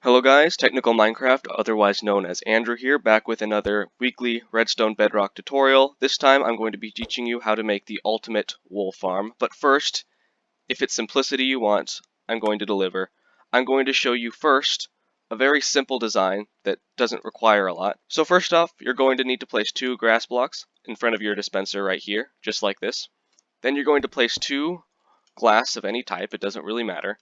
Hello guys, Technical Minecraft, otherwise known as Andrew here, back with another weekly redstone bedrock tutorial. This time I'm going to be teaching you how to make the ultimate wool farm. But first, if it's simplicity you want, I'm going to deliver. I'm going to show you first a very simple design that doesn't require a lot. So first off, you're going to need to place 2 grass blocks in front of your dispenser right here, just like this. Then you're going to place 2 glass of any type, it doesn't really matter.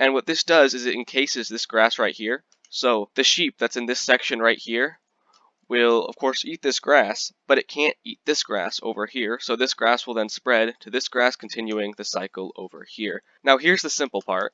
And what this does is it encases this grass right here. So the sheep that's in this section right here will of course eat this grass, but it can't eat this grass over here. So this grass will then spread to this grass, continuing the cycle over here. Now here's the simple part.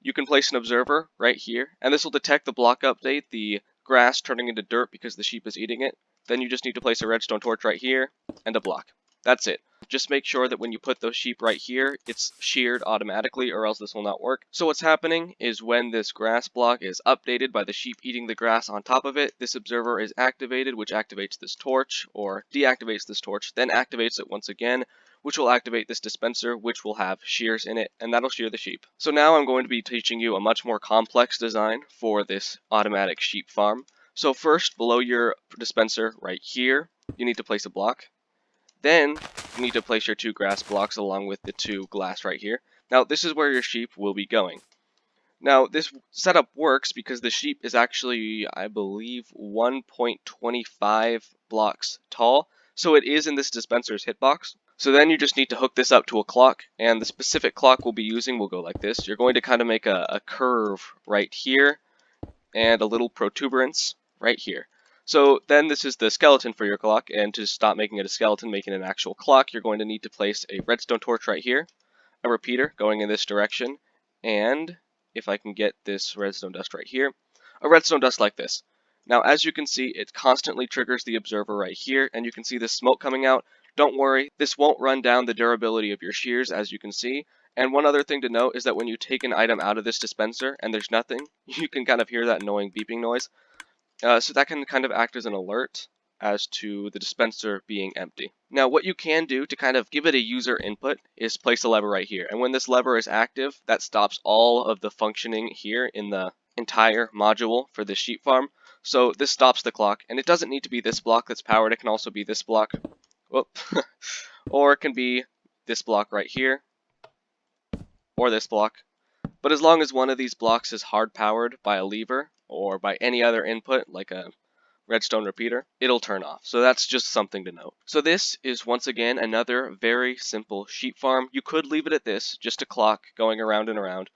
You can place an observer right here, and this will detect the block update, the grass turning into dirt because the sheep is eating it. Then you just need to place a redstone torch right here and a block. That's it. Just make sure that when you put those sheep right here, it's sheared automatically, or else this will not work. So what's happening is when this grass block is updated by the sheep eating the grass on top of it, this observer is activated, which activates this torch, or deactivates this torch, then activates it once again, which will activate this dispenser, which will have shears in it, and that'll shear the sheep. So now I'm going to be teaching you a much more complex design for this automatic sheep farm. So first, below your dispenser right here, you need to place a block. Then you need to place your 2 grass blocks along with the 2 glass right here. Now this is where your sheep will be going. Now this setup works because the sheep is actually, I believe, 1.25 blocks tall. So it is in this dispenser's hitbox. So then you just need to hook this up to a clock, and the specific clock we'll be using will go like this. You're going to kind of make a curve right here and a little protuberance right here. So then this is the skeleton for your clock, and to stop making it a skeleton, making it an actual clock, you're going to need to place a redstone torch right here, a repeater going in this direction, and if I can get this redstone dust right here, a redstone dust like this. Now as you can see, it constantly triggers the observer right here, and you can see the smoke coming out. Don't worry, this won't run down the durability of your shears, as you can see. And one other thing to note is that when you take an item out of this dispenser and there's nothing, you can kind of hear that annoying beeping noise. So that can kind of act as an alert as to the dispenser being empty. Now what you can do to kind of give it a user input is place a lever right here. And when this lever is active, that stops all of the functioning here in the entire module for the sheep farm. So this stops the clock, and it doesn't need to be this block that's powered, it can also be this block. Whoop. Or it can be this block right here, or this block. But as long as one of these blocks is hard powered by a lever or by any other input like a redstone repeater, it'll turn off. So that's just something to note. So this is once again another very simple sheep farm. You could leave it at this, just a clock going around and around.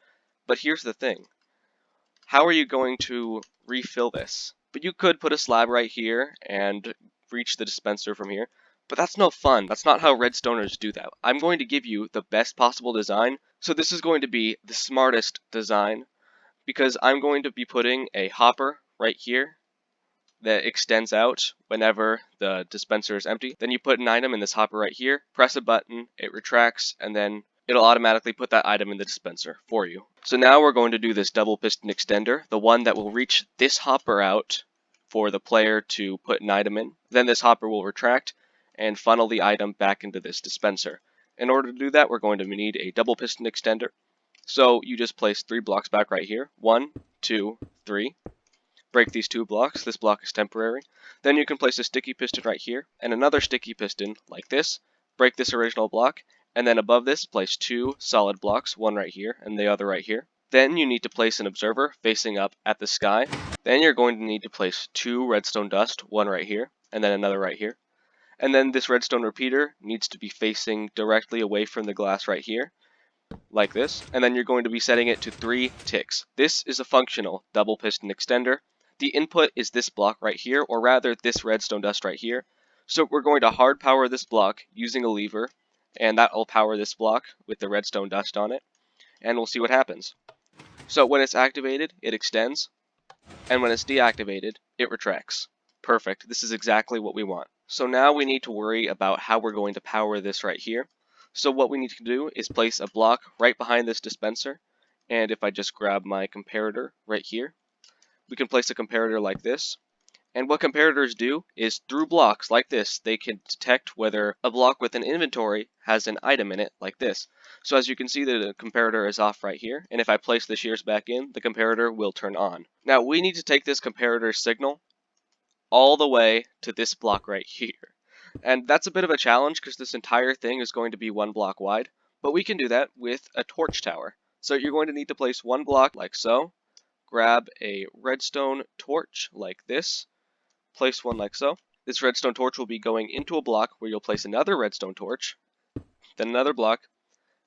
But here's the thing. How are you going to refill this? But you could put a slab right here and reach the dispenser from here. But that's no fun. That's not how redstoners do that. I'm going to give you the best possible design. So this is going to be the smartest design because I'm going to be putting a hopper right here that extends out whenever the dispenser is empty. Then you put an item in this hopper right here, press a button, it retracts, and then it'll automatically put that item in the dispenser for you. So now we're going to do this double piston extender, the one that will reach this hopper out for the player to put an item in. Then this hopper will retract and funnel the item back into this dispenser. In order to do that, we're going to need a double piston extender. So you just place 3 blocks back right here. 1, 2, 3. Break these 2 blocks. This block is temporary. Then you can place a sticky piston right here and another sticky piston like this. Break this original block, and then above this place 2 solid blocks, one right here and the other right here. Then you need to place an observer facing up at the sky. Then you're going to need to place 2 redstone dust, one right here and then another right here. And then this redstone repeater needs to be facing directly away from the glass right here, like this. And then you're going to be setting it to 3 ticks. This is a functional double piston extender. The input is this block right here, or rather this redstone dust right here. So we're going to hard power this block using a lever, and that will power this block with the redstone dust on it. And we'll see what happens. So when it's activated, it extends, and when it's deactivated, it retracts. Perfect. This is exactly what we want. So now we need to worry about how we're going to power this right here. So what we need to do is place a block right behind this dispenser. And if I just grab my comparator right here, we can place a comparator like this. And what comparators do is through blocks like this, they can detect whether a block with an inventory has an item in it like this. So as you can see, the comparator is off right here, and if I place the shears back in, the comparator will turn on. Now we need to take this comparator signal all the way to this block right here. And that's a bit of a challenge because this entire thing is going to be 1 block wide, but we can do that with a torch tower. So you're going to need to place 1 block like so, grab a redstone torch like this, place one like so. This redstone torch will be going into a block where you'll place another redstone torch, then another block,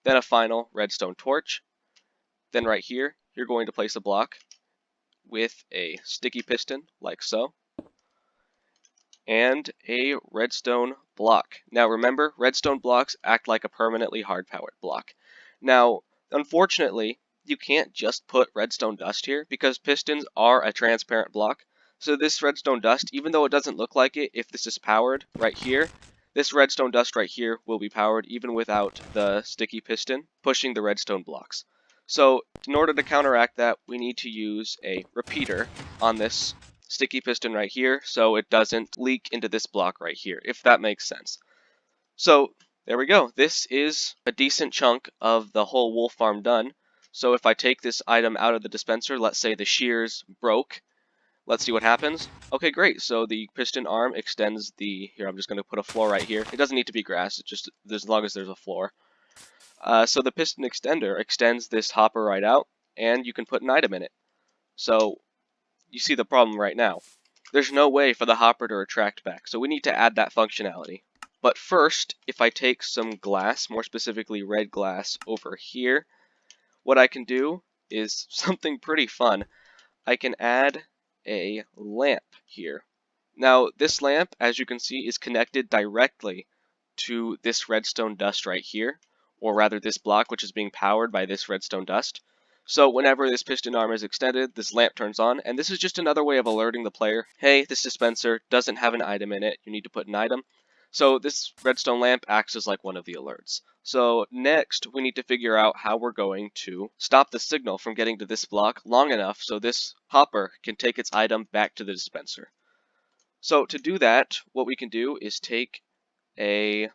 then a final redstone torch. Then right here, you're going to place a block with a sticky piston like so, and a redstone block. Now remember, redstone blocks act like a permanently hard-powered block. Now, unfortunately, you can't just put redstone dust here because pistons are a transparent block. So this redstone dust, even though it doesn't look like it if this is powered right here, this redstone dust right here will be powered even without the sticky piston pushing the redstone blocks. So in order to counteract that, we need to use a repeater on this sticky piston right here so it doesn't leak into this block right here, if that makes sense. So there we go. This is a decent chunk of the whole wool farm done. So if I take this item out of the dispenser, let's say the shears broke, let's see what happens. Okay, great. So the piston arm extends the, here I'm just going to put a floor right here. It doesn't need to be grass, it's just as long as there's a floor. So the piston extender extends this hopper right out, and you can put an item in it. So you see the problem right now. There's no way for the hopper to retract back, so we need to add that functionality. But first, if I take some glass, more specifically red glass, over here, what I can do is something pretty fun. I can add a lamp here. Now, this lamp, as you can see, is connected directly to this redstone dust right here, or rather this block, which is being powered by this redstone dust. So whenever this piston arm is extended, this lamp turns on, and this is just another way of alerting the player, hey, this dispenser doesn't have an item in it, you need to put an item. So this redstone lamp acts as like one of the alerts. So next, we need to figure out how we're going to stop the signal from getting to this block long enough so this hopper can take its item back to the dispenser. So to do that, what we can do is take a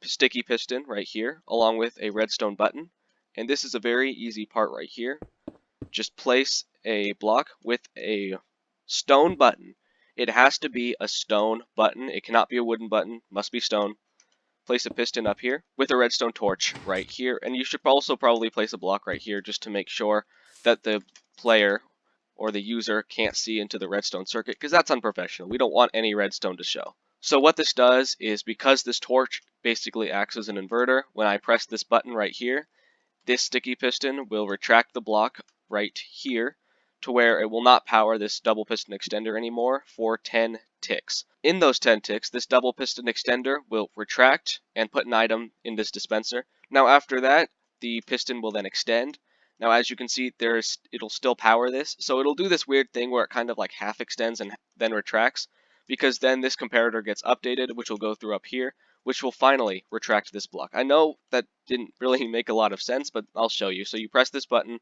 sticky piston right here, along with a redstone button. And this is a very easy part right here. Just place a block with a stone button. It has to be a stone button. It cannot be a wooden button. Must be stone. Place a piston up here with a redstone torch right here. And you should also probably place a block right here just to make sure that the player or the user can't see into the redstone circuit, because that's unprofessional. We don't want any redstone to show. So what this does is, because this torch basically acts as an inverter, when I press this button right here, this sticky piston will retract the block right here to where it will not power this double piston extender anymore for 10 ticks. In those 10 ticks, this double piston extender will retract and put an item in this dispenser. Now after that, the piston will then extend. Now as you can see, it'll still power this, so it'll do this weird thing where it kind of like half extends and then retracts, because then this comparator gets updated, which will go through up here, which will finally retract this block. I know that didn't really make a lot of sense, but I'll show you. So you press this button.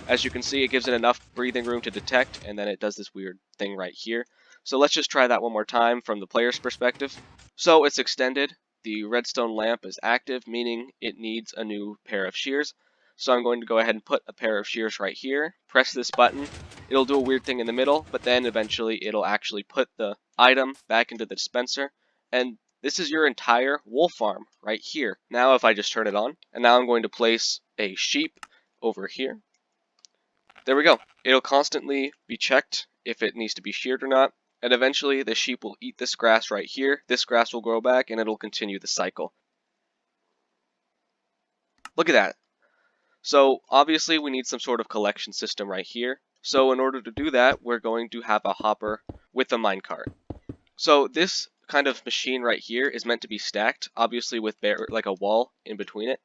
As you can see, it gives it enough breathing room to detect, and then it does this weird thing right here. So let's just try that one more time from the player's perspective. So it's extended. The redstone lamp is active, meaning it needs a new pair of shears. So I'm going to go ahead and put a pair of shears right here, press this button. It'll do a weird thing in the middle, but then eventually it'll actually put the item back into the dispenser, and this is your entire wool farm right here. Now if I just turn it on, and now I'm going to place a sheep over here. There we go. It'll constantly be checked if it needs to be sheared or not, and eventually the sheep will eat this grass right here. This grass will grow back, and it'll continue the cycle. Look at that. So obviously we need some sort of collection system right here. So in order to do that, we're going to have a hopper with a minecart. So this kind of machine right here is meant to be stacked, obviously with like a wall in between it.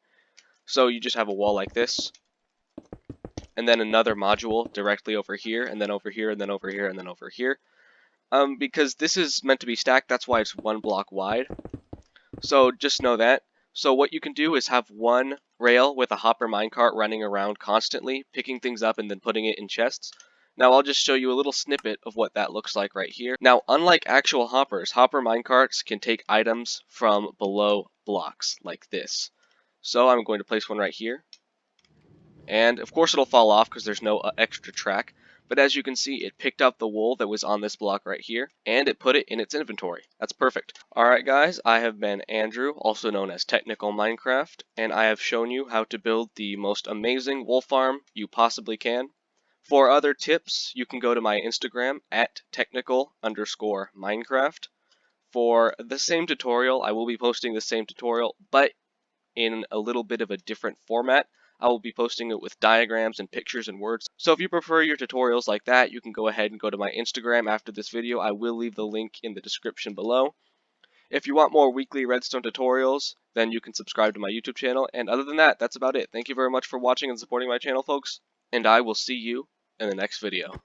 So you just have a wall like this, and then another module directly over here, and then over here, and then over here, and then over here. Because this is meant to be stacked, that's why it's 1 block wide. So just know that. So what you can do is have one rail with a hopper minecart running around constantly, picking things up and then putting it in chests. Now I'll just show you a little snippet of what that looks like right here. Now, unlike actual hoppers, hopper minecarts can take items from below blocks like this. So I'm going to place one right here. And of course it'll fall off because there's no extra track. But as you can see, it picked up the wool that was on this block right here, and it put it in its inventory. That's perfect. Alright guys, I have been Andrew, also known as Technical Minecraft, and I have shown you how to build the most amazing wool farm you possibly can. For other tips, you can go to my Instagram at technical_Minecraft. For the same tutorial, I will be posting the same tutorial, but in a little bit of a different format. I will be posting it with diagrams and pictures and words. So if you prefer your tutorials like that, you can go ahead and go to my Instagram after this video. I will leave the link in the description below. If you want more weekly redstone tutorials, then you can subscribe to my YouTube channel. And other than that, that's about it. Thank you very much for watching and supporting my channel, folks. And I will see you in the next video.